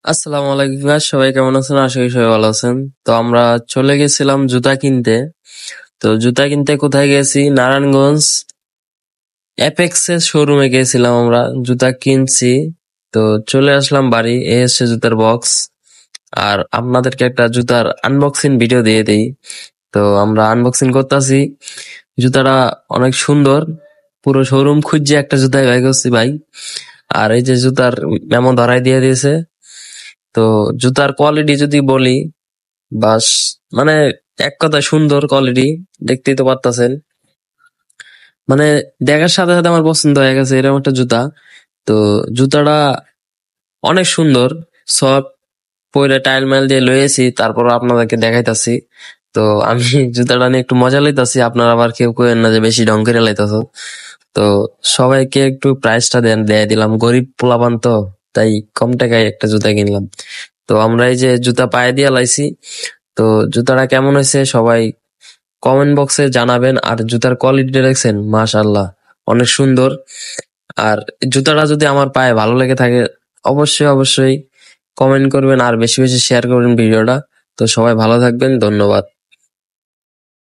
আসসালামু আলাইকুম guys, সবাই কেমন আছেন? আশা করি সবাই ভালো আছেন। তো আমরা চলে গেছিলাম জুতা কিনতে। তো জুতা কিনতে কোথায় গেছি? নারায়ণগঞ্জ অ্যাপেক্স এর শোরুমে গেছিলাম আমরা, জুতা কিনছি। তো চলে আসলাম বাড়ি, এই হচ্ছে জুতার বক্স। আর আপনাদেরকে একটা জুতার আনবক্সিং ভিডিও দিয়ে দেই। তো আমরা আনবক্সিং করতেছি। জুতাটা অনেক সুন্দর, পুরো শোরুম খুঁজছে একটা জুতায় বাই করছি ভাই। আর এই যে জুতার মেমো ধরাই দিয়ে দিয়েছে। তো জুতার কোয়ালিটি যদি বলি, বাস মানে এক কথায় সুন্দর কোয়ালিটি, দেখতেই তো পারতাছেন। মানে দেখার সাথে সাথে আমার পছন্দ হয়ে গেছে এরকম একটা জুতা। তো জুতাটা অনেক সুন্দর, সফট, পরে টাইল মাইল দিয়ে লয়েছি, তারপর আপনাদেরকে দেখাইতাছি। তো আমি জুতাটা নিয়ে একটু মজা লইতাছি, আপনারা আবার কেউ কেউ না যে বেশি ঢং করে লাইতাছ। তো সবাইকে একটু প্রাইসটা দিয়ে দিলাম, গরিব পোলাপান তো, তাই কম টাকায় একটা জুতা কিনলাম। তো আমরা এই যে জুতা পায়ে দিয়ে লাইছি। তো জুতাটা কেমন হয়েছে সবাই কমেন্ট বক্সে জানাবেন। আর জুতার কোয়ালিটিটা দেখছেন, মাশাআল্লাহ, অনেক সুন্দর। আর জুতাটা যদি আমার পায়ে ভালো লেগে থাকে, অবশ্যই অবশ্যই কমেন্ট করবেন আর বেশি বেশি শেয়ার করবেন ভিডিওটা। তো সবাই ভালো থাকবেন, ধন্যবাদ।